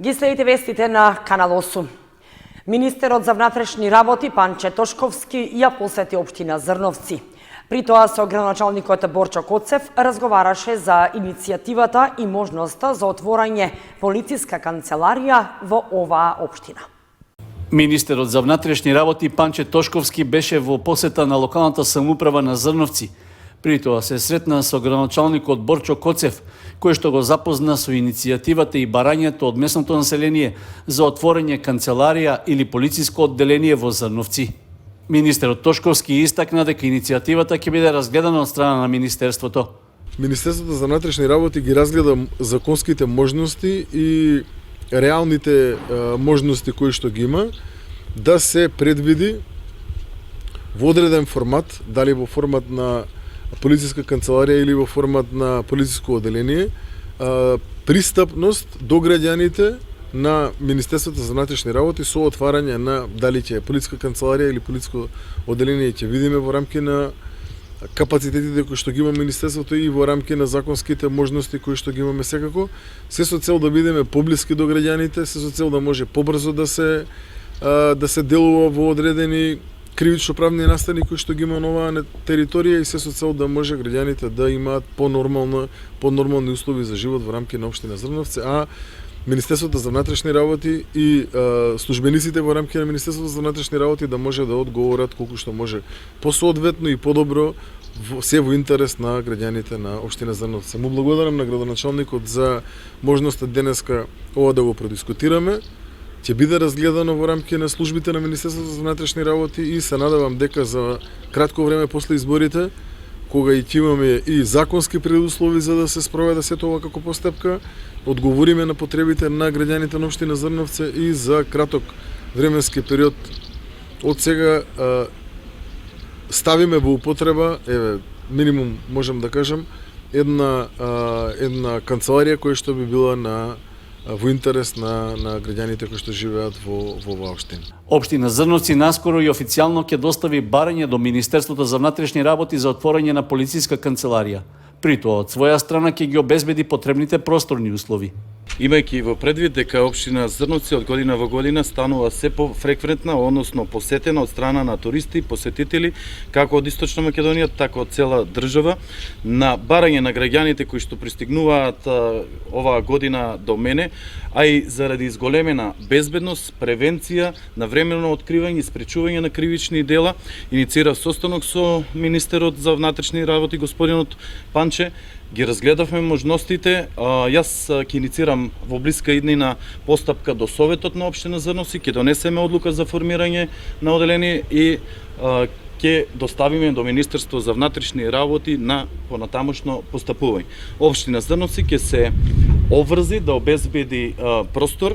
Ги следите вестите на Канал 8. Министерот за внатрешни работи Панче Тошковски ја посети општина Зрновци. При тоа со градоначалникот Борчо Коцев разговараше за иницијативата и можноста за отворање полициска канцеларија во оваа општина. Министерот за внатрешни работи Панче Тошковски беше во посета на локалната самоуправа на Зрновци. При тоа се сретна со градоначалникот Борчо Коцев, кој што го запозна со иницијативата и барањето од местното население за отворање канцеларија или полициско одделение во Зрновци. Министерот Тошковски истакна дека иницијативата ќе биде разгледана од страна на Министерството. Министерството за внатрешни работи ги разгледа законските можности и реалните можности кои што ги има да се предвиди во одреден формат, дали во формат на полициска канцеларија или во формат на полициско одделение, пристапност до граѓаните на Министерството за внатрешни работи со отварање на дали ќе полициска канцеларија или полициско одделение ќе видиме во рамки на капацитетите кои што ги има Министерството и во рамки на законските можности кои што ги имаме секако, се со цел да бидеме поблиски до граѓаните, се со цел да може побрзо да се делува во одредени кривично-правни настани кои што ги има на оваа територија и се со цел да може граѓаните да имаат понормални услови за живот во рамки на општина Зрновци, а Министерството за внатрешни работи и службениците во рамки на Министерството за внатрешни работи да може да одговорат колку што може посоодветно и подобро се во интерес на граѓаните на општина Зрновци. Му благодарам на градоначалникот за можноста денеска ова да го продискутираме. Ќе биде разгледано во рамки на службите на Министерството за внатрешни работи и се надевам дека за кратко време после изборите, кога и ќе имаме и законски предуслови за да се спроведе сето ова како постапка, одговориме на потребите на граѓаните на општина Зрновци и за краток временски период од сега ставиме во употреба, минимум можам да кажам, една канцеларија која што би била во интерес на граѓаните кои што живеат во оваа општина. Општина Зрновци наскоро и официјално ќе достави барање до Министерството за внатрешни работи за отворање на полициска канцеларија. При тоа од своја страна ќе ги обезбеди потребните просторни услови. Имајќи во предвид дека општина Зрновци од година во година станува се пофреквентна, односно посетена од страна на туристи, посетители, како од Источна Македонија, така од цела држава, на барање на граѓаните кои што пристигнуваат оваа година до мене, а и заради изголемена безбедност, превенција, навремено откривање и спречување на кривични дела, иницира состанок со министерот за внатрешни работи господинот Панче. Ги разгледавме можностите. Јас ќе иницирам во блиска иднина постапка до Советот на општина Зрновци, ќе донесеме одлука за формирање на одделение и ќе доставиме до Министерство за внатрешни работи на понатамошно постапување. Општина Зрновци ќе се обврзи да обезбеди простор,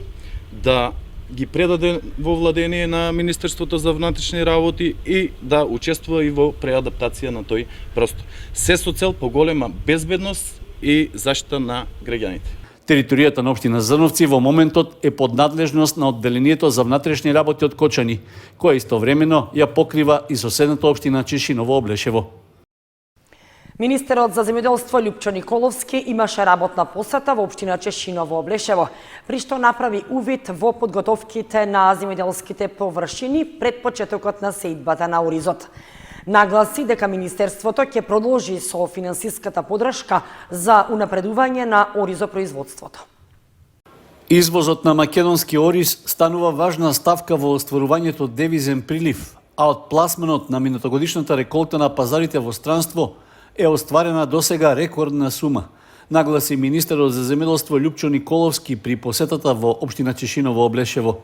да ги предаде во владение на Министерството за внатрешни работи и да учествува и во преадаптација на тој простор. Се со цел поголема безбедност и заштита на граѓаните. Територијата на општина Зрновци во моментот е под надлежност на одделението за внатрешни работи од Кочани, која истовремено ја покрива и соседната општина Чешиново Облешево. Министерот за земјоделство Лјупчо Николовски имаше работна посета во општина Чешиново Облешево, при што направи увид во подготовките на земјоделските површини пред почетокот на сејдбата на оризот. Нагласи дека Министерството ќе продолжи со финансиската подршка за унапредување на оризопроизводството. Извозот на македонски ориз станува важна ставка во остварувањето девизен прилив, а од пласманот на минатогодишната реколта на пазарите во странство е остварена досега рекордна сума, нагласи министерот за земјоделство Лјупчо Николовски при посетата во општина Чешиново Облешево.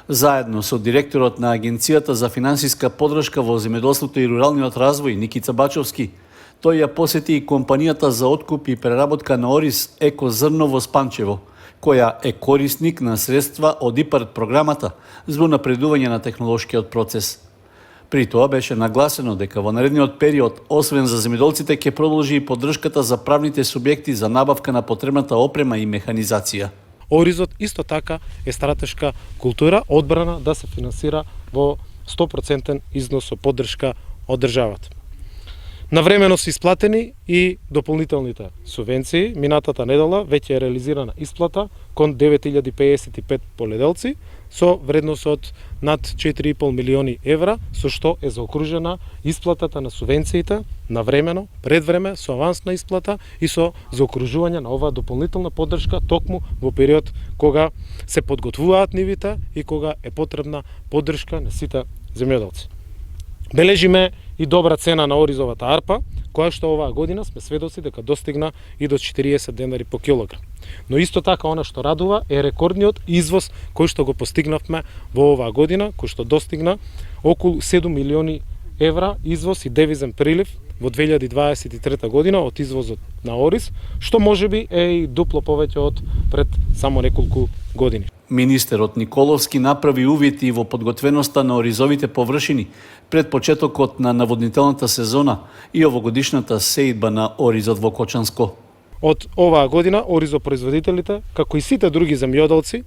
Заедно со директорот на Агенцијата за финансиска подршка во земјоделството и руралниот развој Никица Бачовски, тој ја посети и компанијата за откуп и преработка на ориз Еко Зрно во Спанчево, која е корисник на средства од ИПАРД програмата за напредување на технолошкиот процес. При тоа беше нагласено дека во наредниот период, освен за земјоделците, ќе продолжи и поддршката за правните субјекти за набавка на потребната опрема и механизација. Оризот исто така е стратешка култура, одбрана да се финансира во 100% износ со поддршка од државата. Навремено се исплатени и дополнителните субвенции. Минатата недела веќе е реализирана исплата кон 9055 поледелци со вредност од над 4,5 милиони евра, со што е заокружена исплатата на субвенциите навремено, пред време, со авансна исплата и со заокружување на оваа дополнителна поддршка токму во период кога се подготвуваат нивите и кога е потребна поддршка на сите земјоделци. Бележиме и добра цена на оризовата арпа, која што оваа година сме сведоци дека достигна и до 40 денари по килограм. Но исто така она што радува е рекордниот извоз кој што го постигнавме во оваа година, кој што достигна околу 7 милиони евра извоз и девизен прилив во 2023 година од извозот на ориз, што можеби е и дупло повеќе од пред само неколку години. Министерот Николовски направи увид и во подготвеноста на оризовите површини пред почетокот на наводнителната сезона и овогодишната сеидба на оризот во Кочанско. Од оваа година оризопроизводителите, како и сите други земјоделци,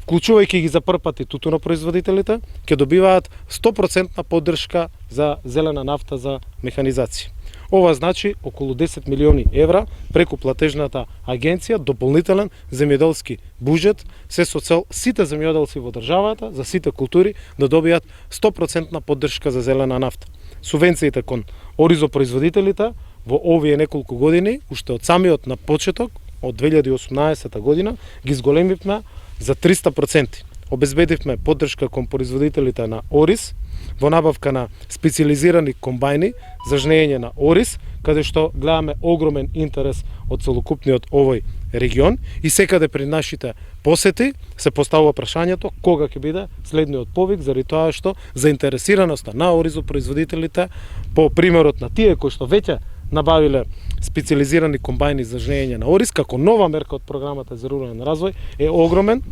вклучувајќи ги за прв пат и тутунопроизводителите, ќе добиваат 100% поддршка за зелена нафта за механизација. Ова значи околу 10 милиони евра преку платежната агенција, дополнителен земјоделски буџет, се со цел сите земјоделци во државата, за сите култури, да добијат 100% поддршка за зелена нафта. Субвенциите кон оризопроизводителите во овие неколку години, уште од самиот на почеток, од 2018 година, ги зголемивме за 300%. Обезбедивме поддршка кон производителите на ориз, во набавка на специализирани комбајни за жнеење на ориз, каде што гледаме огромен интерес од целокупниот овој регион и секаде при нашите посети се поставува прашањето кога ќе биде следниот повик, заради тоа што заинтересираноста на оризопроизводителите по примерот на тие кои што веќе набавиле специализирани комбајни за жнеење на ориз како нова мерка од програмата за рурален развој е огромен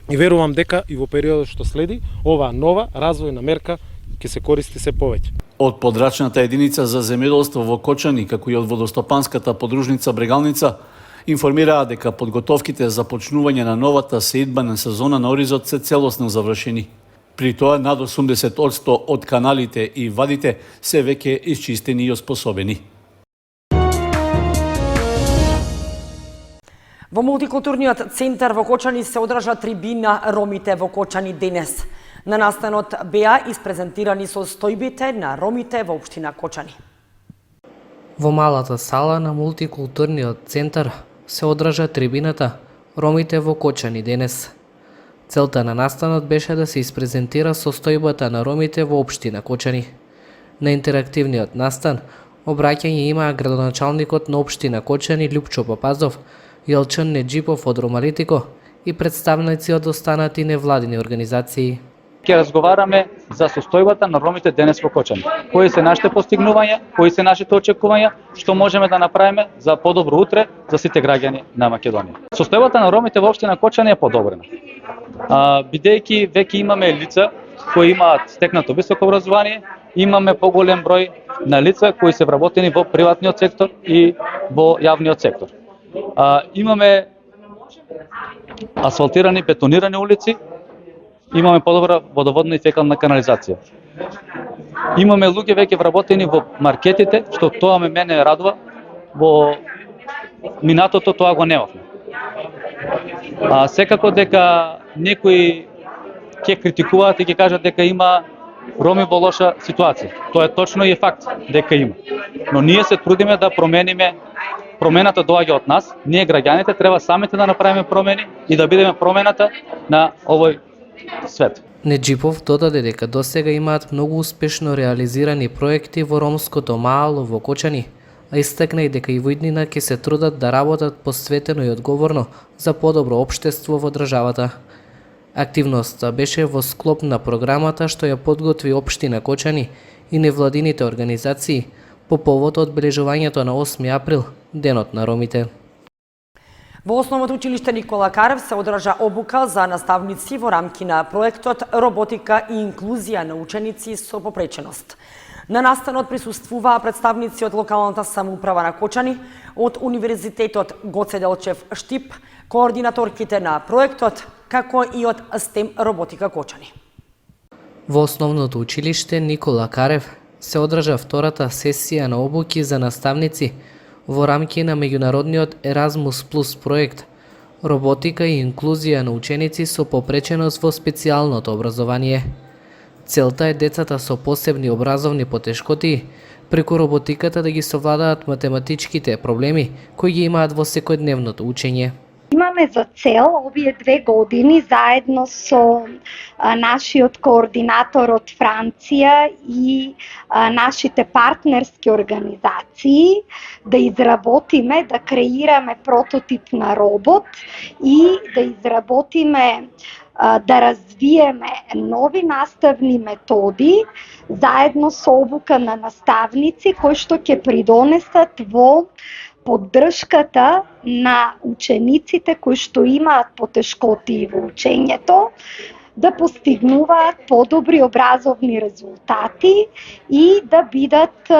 и верувам дека и во периодот што следи оваа нова развојна мерка ќе се користи се повеќе. Од подрачната единица за земјоделство во Кочани, како и од водостопанската подружница Брегалница, информираа дека подготовките за почнување на новата сеидбена сезона на оризот се целосно завршени. При тоа над 80% од каналите и вадите се веќе исчистени и оспособени. Во мултикултурниот центар во Кочани се одржа трибина Ромите во Кочани денес. На настанот беа испрезентирани состојбите на ромите во општина Кочани. Во малата сала на мултикултурниот центар се одржа трибината Ромите во Кочани денес. Целта на настанот беше да се испрезентира состојбата на ромите во општина Кочани. На интерактивниот настан обраќање имаа градоначалникот на општина Кочани Љупчо Папазов, Јелчан Неџипов од Ромалитико и представници од останати невладини организации. Ќе разговараме за состојбата на ромите денес во Кочани. Кои се нашите постигнувања, кои се нашите очекувања, што можеме да направиме за подобро утре за сите граѓани на Македонија. Состојбата на ромите во општина Кочани е подобрена. Бидејќи веќе имаме лица кои имаат стекнато високо образование, имаме поголем број на лица кои се вработени во приватниот сектор и во јавниот сектор. Имаме асфалтирани, бетонирани улици, имаме подобра водоводна и фекална канализација. Имаме луѓе веќе вработени во маркетите, што тоа мене радува, во минатото тоа го немавме. Секако дека некои ќе критикуваат и ќе кажат дека има роми во лоша ситуација. Тоа е точно и е факт дека има. Но ние се трудиме да промениме. Промената доаѓа од нас, ние граѓаните треба самите да направиме промени и да бидеме промената на овој свет. Неџипов додаде дека досега имаат многу успешно реализирани проекти во ромското маало во Кочани, а истакна и дека и во иднина ќе се трудат да работат посветено и одговорно за подобро општество во државата. Активноста беше во склоп на програмата што ја подготви општина Кочани и невладините организации по повод одбележувањето на 8 април, Денот на ромите. Во Основното училиште Никола Карев се одржа обука за наставници во рамки на проектот Роботика и инклузија на ученици со попреченост. На настанот присуствуваа представници од локалната самоуправа на Кочани, од Универзитетот Гоце Делчев Штип, координаторките на проектот, како и од STEM Роботика Кочани. Во Основното училиште Никола Карев се одржа втората сесија на обуки за наставници во рамки на меѓународниот Erasmus Plus проект Роботика и инклузија на ученици со попреченост во специјалното образование. Целта е децата со посебни образовни потешкоти преку роботиката да ги совладаат математичките проблеми кои ги имаат во секојдневното учење. Имаме за цел овие 2 години заедно со нашиот координатор од Франција и нашите партнерски организации да изработиме, да креираме прототип на робот и да изработиме, да развиеме нови наставни методи заедно со обука на наставници кои што ќе придонесат во поддршката на учениците кои што имаат потешкоти во учењето, да постигнуваат подобри образовни резултати и да бидат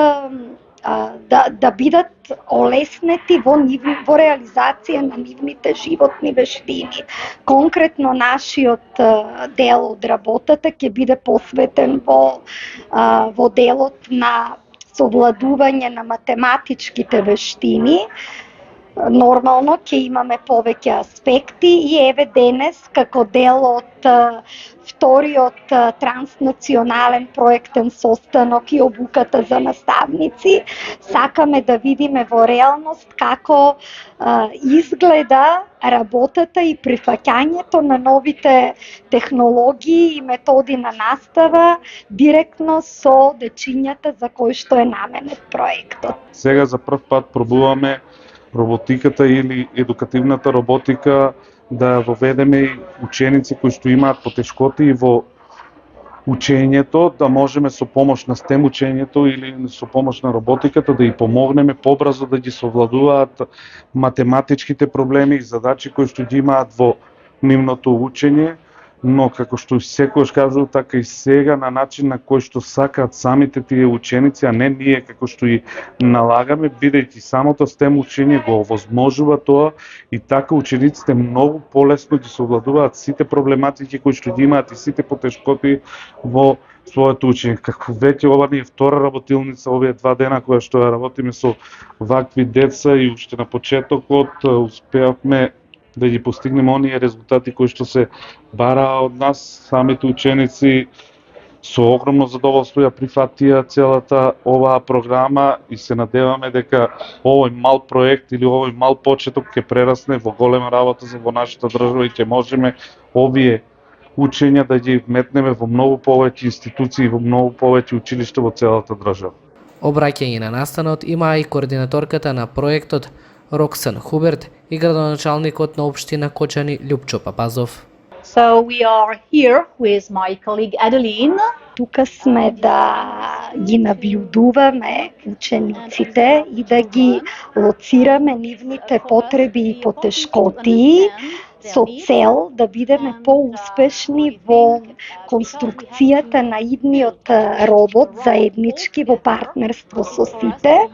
олеснети во реализација на нивните животни вештини. Конкретно нашиот дел од работата ќе биде посветен во делот на совладување на математичките вештини. Нормално ќе имаме повеќе аспекти и еве денес како дел од вториот транснационален проектен состанок и обуката за наставници, сакаме да видиме во реалност како изгледа работата и прифаќањето на новите технологии и методи на настава директно со дечињата за кои што е наменет проектот. Сега за прв пат пробуваме роботиката или едукативната роботика да воведеме и ученици кои што имаат потешкоти во учењето, да можеме со помош на STEM учењето или со помош на роботиката да и помогнеме побрзо да ги совладуваат математичките проблеми и задачи кои што ги имаат во нивното учење, но како што секогаш кажувам, така и сега на начин на кој што сакаат самите тие ученици, а не ние како што и налагаме, бидејќи самото STEM учење го овозможува тоа и така учениците многу полесно ги совладуваат сите проблематики кои што ги имаат и сите потешкоти во своето учење. Како веќе ова ни е втора работилница овие 2 дена која што ја работиме со вакви деца и уште на почетокот успеавме да ги постигнеме оние резултати кои што се бараа од нас. Самите ученици со огромно задоволство ја прифатија целата оваа програма и се надеваме дека овој мал проект или овој мал почеток ќе прерасне во голема работа во нашата држава и ќе можеме овие учења да ги метнеме во многу повеќе институции, во многу повеќе училишта во целата држава. Обраќање на настанот има и координаторката на проектот Роксан Хуберт и градоначалникот на општина Кочани Љупчо Папазов. So we are here with my colleague Adeline. Тука сме да ги набљудуваме учениците и да ги лоцираме нивните потреби и потешкоти со цел да бидеме поуспешни во конструкцијата на идниот робот заеднички во партнерство со сите,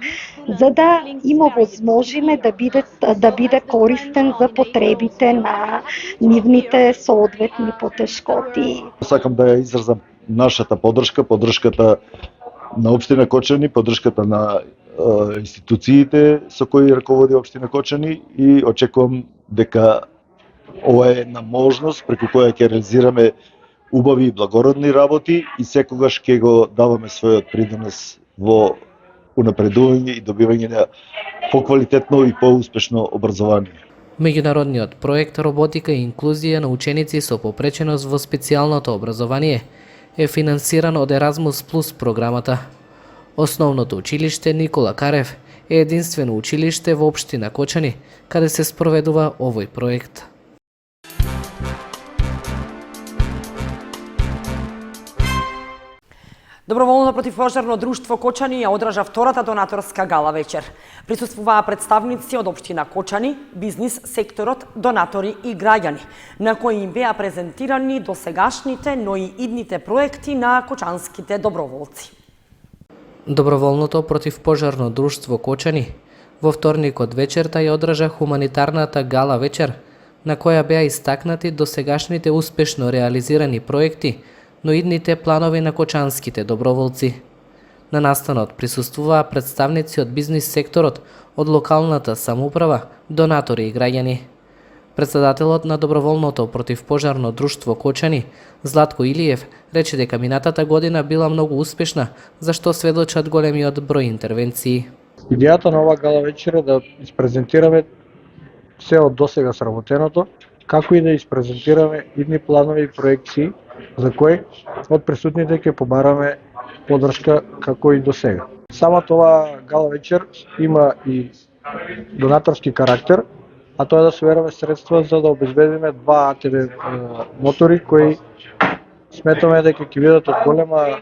за да им овозможиме да биде користен за потребите на нивните соодветни потешкоти. Сакам да ја изразам нашата поддршката на општина Кочани, поддршката на институциите со кои раководи општина Кочани и очекувам дека ова е една можност преку која ќе реализираме убави и благородни работи и секогаш ќе го даваме својот придонес во унапредување и добивање на поквалитетно и поуспешно образование. Меѓународниот проект Роботика и инклузија на ученици со попреченост во специјалното образование е финансиран од Erasmus Plus програмата. Основното училиште Никола Карев е единствено училиште во општина Кочани каде се спроведува овој проект. Доброволно противпожарно друштво Кочани ја одржа втората донаторска гала вечер. Присуствуваа представници од општина Кочани, бизнис секторот, донатори и граѓани, на кои им беа презентирани досегашните, но и идните проекти на кочанските доброволци. Доброволното противпожарно друштво Кочани во вторникот вечерта ја одржа хуманитарната гала вечер, на која беа истакнати досегашните успешно реализирани проекти, но идните планови на кочанските доброволци. На настанот присуствуваа представници од бизнис секторот, од локалната самоуправа, донатори и граѓани. Председателот на доброволното противпожарно друштво Кочани, Златко Илиев, рече дека минатата година била многу успешна, за што сведочат големиот број интервенции. Идејата на оваа гала вечер е да испрезентираме се од досега сработеното, како и да испрезентираме идни планови и проекции за кои од присутните ќе побараме поддршка како и досега. Самата оваа гала вечер има и донаторски карактер, а тоа е да собераме средства за да обезбедиме 2 АТВ мотори кои сметаме дека ќе бидат од голема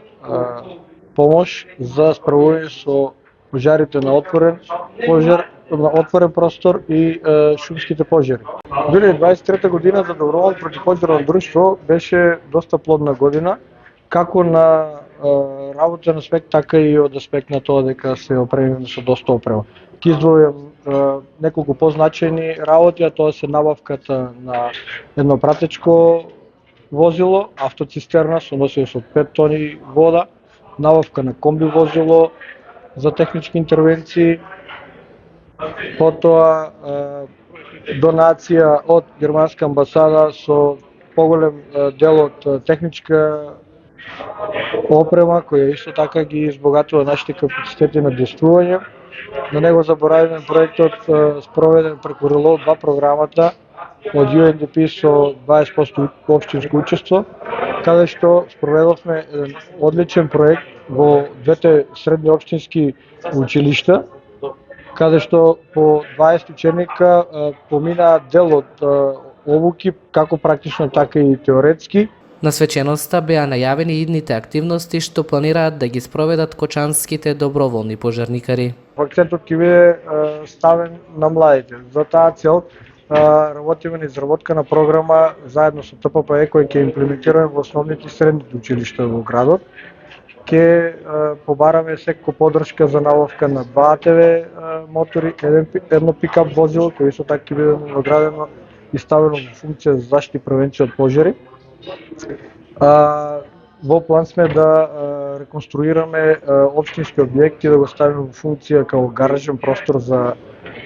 помош за справување со пожарите на отворен пожар, на отворен простор и шумските пожари. 2023 година за доброволно противпожарно друштво беше доста плодна година, како на работен аспект, така и од аспект на тоа дека се опремиме со доста опрема. Ќе издвојам неколку позначајни работи, а тоа се набавката на едно пратечко возило, автоцистерна со носилост од 5 тони вода, набавка на комби возило за технички интервенции, потоа донација од германска амбасада со поголем дел од техничка опрема која исто така ги избогатува нашите капацитети на действување. На него забораваме проектот спроведен преку РЛО 2 програмата од UNDP со 20% општинско учество, каде што спроведовме еден одличен проект во двете средни општински училишта, каде што по 20 ученика поминаа дел од обуки, како практично, така и теоретски. На свеченоста беа најавени идните активности што планираат да ги спроведат кочанските доброволни пожарникари. Акцентот ќе биде ставен на младите. За таа цел работиме на изработка на програма заедно со ТППЕ кој ќе имплементираме во основните и средните училишта во градот. Ќе побараме секако поддршка за набавка на 2 АТВ мотори, едно пикап возило кој исто така ќе биде наградено и ставено во функција за заштита и превенција од пожари. Во план сме да реконструираме општински објекти, да го ставиме во функција како гаражен простор за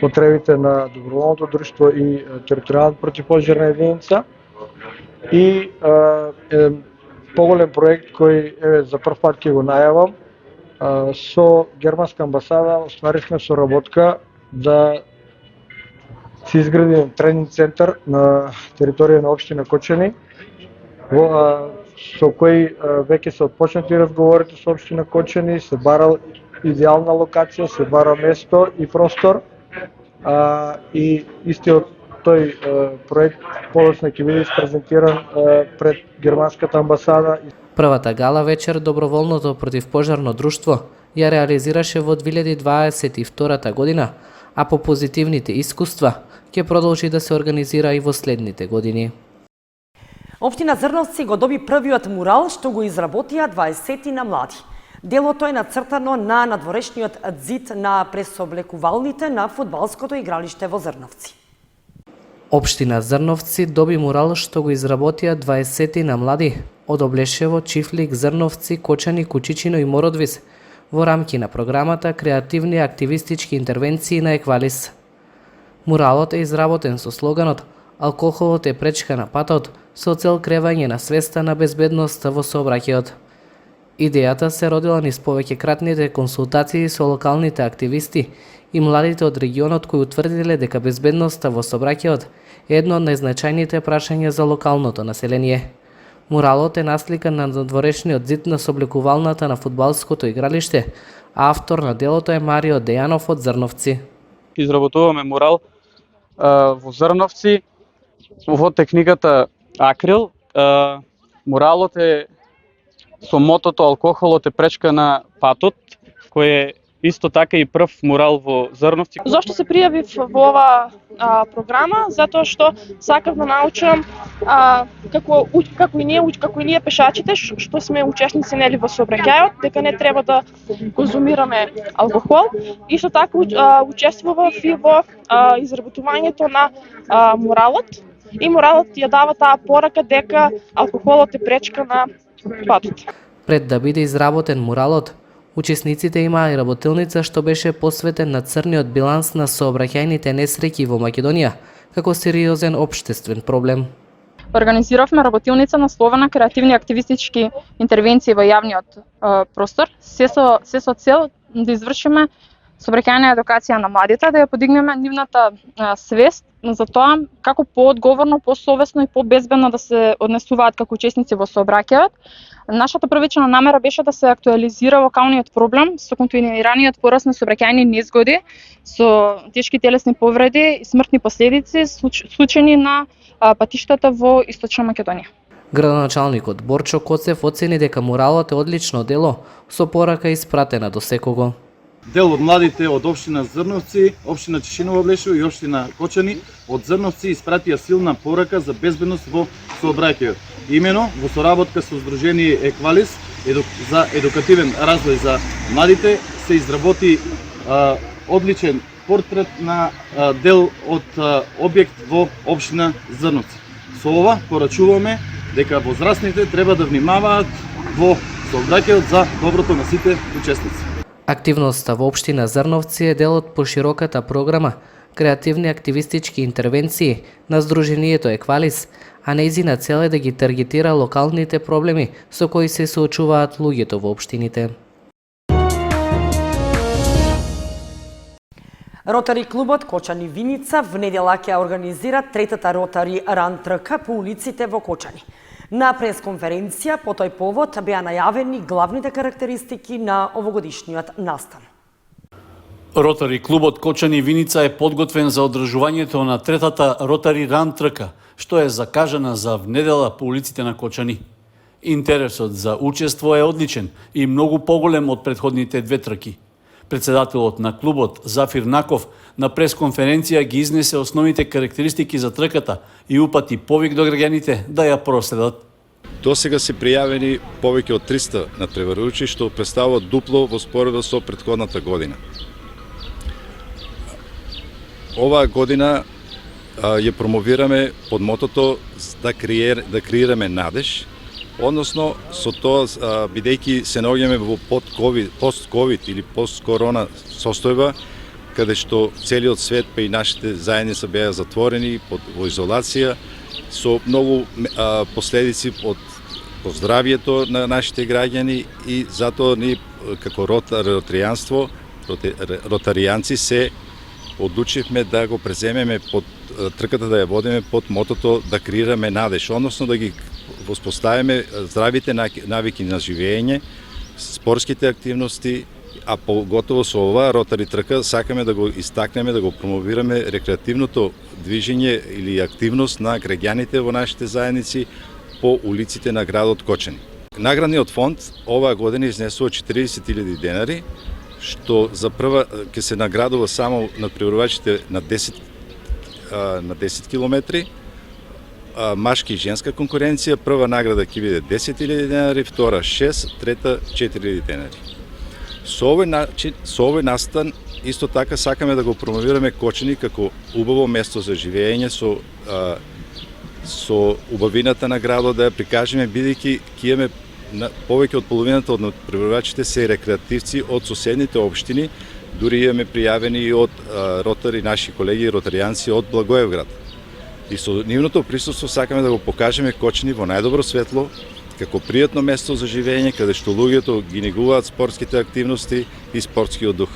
потребите на доброволното друштво и територијалната противпожарна единица. И поголем проект кој за прв пат ќе го најавам, со германска амбасада остваривме соработка да се изгради тренинг центар на територија на општина Кочани, со кој веќе се отпочнати разговорите со општина Кочани, се бара идеална локација, се бара место и простор, и истиот тој проект подоцна ќе биде испрезентиран пред германската амбасада. Првата гала вечер доброволното противпожарно друштво ја реализираше во 2022 година, а по позитивните искуства ќе продолжи да се организира и во следните години. Општина Зрновци го доби првиот мурал што го изработија 20 на млади. Делото е нацртано на надворешниот зид на пресоблекувалните на фудбалското игралиште во Зрновци. Општина Зрновци доби мурал што го изработија 20 на млади од Облешево, Чифлик, Зрновци, Кочани, Кучичино и Мородвис во рамки на програмата Креативни активистички интервенции на Еквалис. Муралот е изработен со слоганот "Алкохолот е пречка на патот", со цел кревање на свеста на безбедноста во сообраќајот. Идејата се родила низ повеќекратните консултации со локалните активисти и младите од регионот кои утврдиле дека безбедноста во сообраќајот е едно од најзначајните прашања за локалното население. Муралот е наслика на надворешниот зид на соблекувалната на фудбалското игралиште, а автор на делото е Марио Дејанов од Зрновци. Изработуваме мурал во Зрновци во техниката акрил. Муралот е со мотото "Алкохолот е пречка на патот", кој е исто така и прв мурал во Зрновци. Зошто се пријавив во оваа програма? Затоа што сакав да научам како и ние пешачите што сме учесници нели во сообраќајот, дека не треба да конзумираме алкохол. Исто така учествував и во изработувањето на муралот. И муралот ја дава таа порака дека алкохолот е пречка на патот. Пред да биде изработен муралот, Учесниците имаа и работилница што беше посветен на црниот биланс на сообраќајните несреќи во Македонија, како сериозен општествен проблем. Организиравме работилница насловена креативни активистички интервенции во јавниот простор, се со цел да извршиме сообраќајна едукација на младите, да ја подигнеме нивната свест за тоа како поодговорно, посовесно и побезбедно да се однесуваат како учесници во сообраќајот. Нашата првична намера беше да се актуализира локалниот проблем со континуираниот пораст на сообраќајни незгоди, со тешки телесни повреди и смртни последици случаи на патиштата во Источна Македонија. Градоначалникот Борчо Коцев оцени дека муралот е одлично дело со порака испратена до секого. Дел од младите од општина Зрновци, општина Чешиново Облешево и општина Кочани од Зрновци испратија силна порака за безбедност во сообраќајот. Имено во соработка со Сдружение Еквалис за едукативен развој за младите се изработи одличен портрет на дел од објект во општина Зрновци. Со ова порачуваме дека возрастните треба да внимаваат во сообраќајот за доброто на сите учесници. Активноста во општина Зрновци е дел од пошироката програма креативни активистички интервенции на Сдруженијето Еквалис, а нејзина цел е да ги таргетира локалните проблеми со кои се соочуваат луѓето во општините. Ротари клубот Кочани Виница в недела ќе организира третата Ротари Ран трка по улиците во Кочани. На пресконференција по тој повод беа најавени главните карактеристики на овогодишниот настан. Ротари клубот Кочани Виница е подготвен за одржувањето на третата Ротари Ран трка, што е закажана за внедела по улиците на Кочани. Интересот за учество е одличен и многу поголем од претходните две трки. Председателот на клубот Зафир Наков на пресконференција ги изнесе основните карактеристики за трката и упати повик до граѓаните да ја проследат. До сега се пријавени повеќе од 300 натпреварувачи, што представува дупло во споредба со претходната година. Оваа година ја промовираме под мотото да креираме надеж, односно со тоа бидејќи се наоѓаме во пост-ковид или пост-корона состојба, каде што целиот свет па и нашите заедница беа затворени во изолација со многу последици од здравјето на нашите граѓани и затоа ние како ротаријанци се одлучивме да го преземеме под трката, да ја водиме под мотото да креираме надеж, односно да ги воспоставиме здравите навики на живење, спортските активности, а поготово со оваа ротари трка сакаме да го истакнеме, да го промовираме рекреативното движење или активност на граѓаните во нашите заедници по улиците на градот Кочани. Наградниот фонд оваа година изнесува 40.000 денари, што за прва ќе се наградува само натпреварувачите на 10 километри, машки и женска конкуренција. Прва награда ќе биде 10.000 денари, втора 6, трета 4.000 денари. Со овој настан исто така сакаме да го промовираме Кочани како убаво место за живење со убавината на градот, да ја прикажеме, бидејќи ќе имаме повеќе од половината од натпреварувачите се рекреативци од соседните општини, дури имаме пријавени и од ротари, наши колеги ротаријанци од Благоевград. И со нивното присуство сакаме да го покажеме Кочани во најдобро светло, како пријатно место за живење, каде што луѓето ги негуваат спортските активности и спортскиот дух.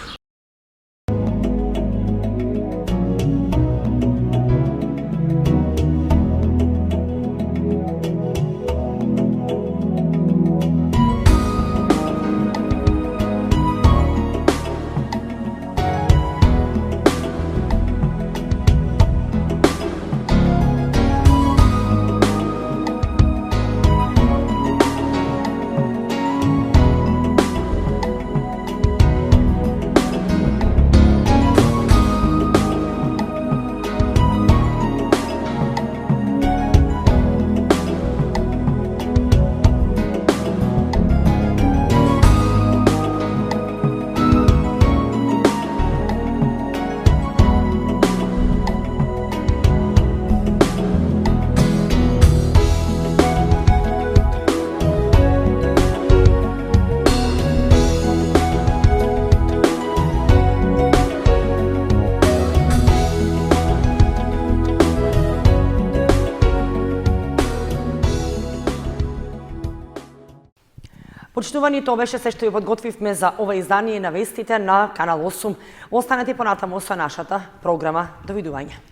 Почитувани, тоа беше се што ја подготвивме за ова издание на вестите на Канал 8. Останете понатаму со нашата програма. Довидување.